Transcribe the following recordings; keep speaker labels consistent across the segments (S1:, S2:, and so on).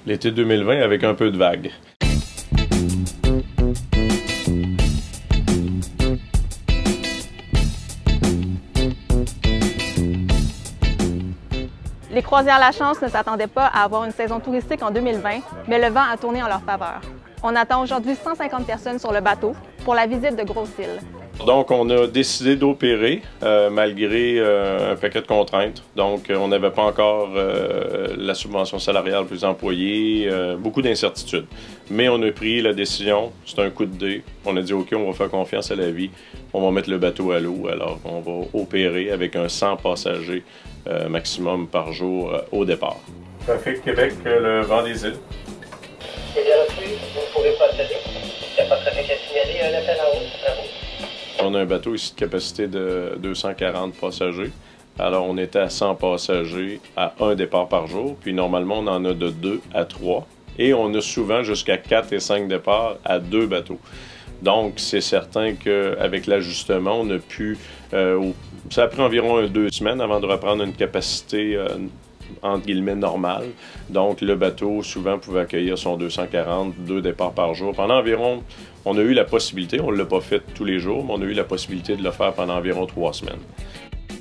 S1: l'été 2020 avec un peu de vagues.
S2: Les croisières La Chance ne s'attendaient pas à avoir une saison touristique en 2020, mais le vent a tourné en leur faveur. On attend aujourd'hui 150 personnes sur le bateau pour la visite de Grosse-Île.
S1: Donc, on a décidé d'opérer malgré un paquet de contraintes. Donc, on n'avait pas encore la subvention salariale pour les employés, beaucoup d'incertitudes. Mais on a pris la décision, c'est un coup de dé. On a dit, OK, on va faire confiance à la vie, on va mettre le bateau à l'eau. Alors, on va opérer avec un 100 passagers maximum par jour au départ. Trafic Québec, le vent des îles.
S3: C'est bien reçu, vous ne pouvez procéder. Il n'y a pas de trafic à signaler, un appel en haut, bravo.
S1: On a un bateau ici de capacité de 240 passagers. Alors, on était à 100 passagers à un départ par jour. Puis, normalement, on en a de 2 à 3. Et on a souvent jusqu'à 4 et 5 départs à 2 bateaux. Donc, c'est certain qu'avec l'ajustement, on a pu... ça a pris environ 2 semaines avant de reprendre une capacité entre guillemets normale. Donc, le bateau, souvent, pouvait accueillir son 240, 2 départs par jour. Pendant environ... On a eu la possibilité, on ne l'a pas fait tous les jours, mais on a eu la possibilité de le faire pendant environ 3 semaines.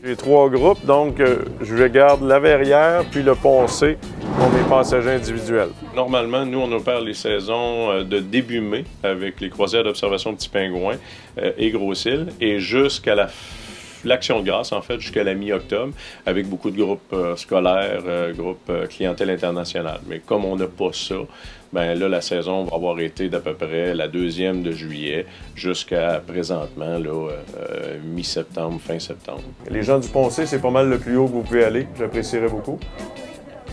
S1: J'ai 3 groupes, donc je garde la verrière puis le poncé pour mes passagers individuels. Normalement, nous, on opère les saisons de début mai avec les croisières d'observation Petit Pingouin et Grosse-Île et jusqu'à l'Action de grâce, en fait, jusqu'à la mi-octobre, avec beaucoup de groupes scolaires, groupes clientèle internationale. Mais comme on n'a pas ça, ben là, la saison va avoir été d'à peu près la 2e de juillet jusqu'à présentement, là, mi-septembre, fin septembre. Les gens du Poncé, c'est pas mal le plus haut que vous pouvez aller. J'apprécierais beaucoup.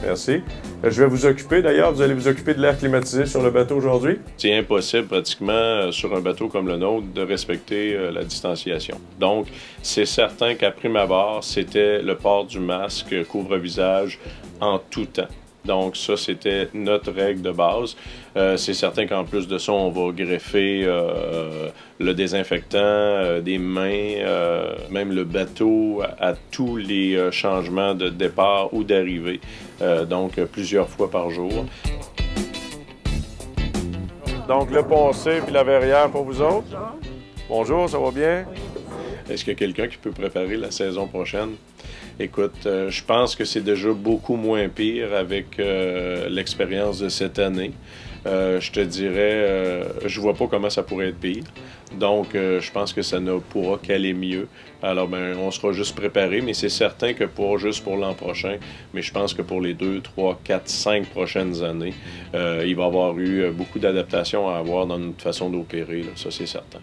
S1: Merci. Je vais vous occuper, d'ailleurs, vous allez vous occuper de l'air climatisé sur le bateau aujourd'hui? C'est impossible, pratiquement, sur un bateau comme le nôtre, de respecter la distanciation. Donc, c'est certain qu'à prime abord, c'était le port du masque couvre-visage en tout temps. Donc ça, c'était notre règle de base. C'est certain qu'en plus de ça, on va greffer le désinfectant des mains, même le bateau à tous les changements de départ ou d'arrivée, donc plusieurs fois par jour. Donc le poncé puis la verrière pour vous autres. Bonjour, ça va bien? Est-ce qu'il y a quelqu'un qui peut préparer la saison prochaine? Écoute, je pense que c'est déjà beaucoup moins pire avec l'expérience de cette année. Je te dirais, je vois pas comment ça pourrait être pire. Donc, je pense que ça ne pourra qu'aller mieux. Alors, ben, on sera juste préparé, mais c'est certain que pas juste pour l'an prochain, mais je pense que pour les 2, 3, 4, 5 prochaines années, il va y avoir eu beaucoup d'adaptations à avoir dans notre façon d'opérer, ça c'est certain.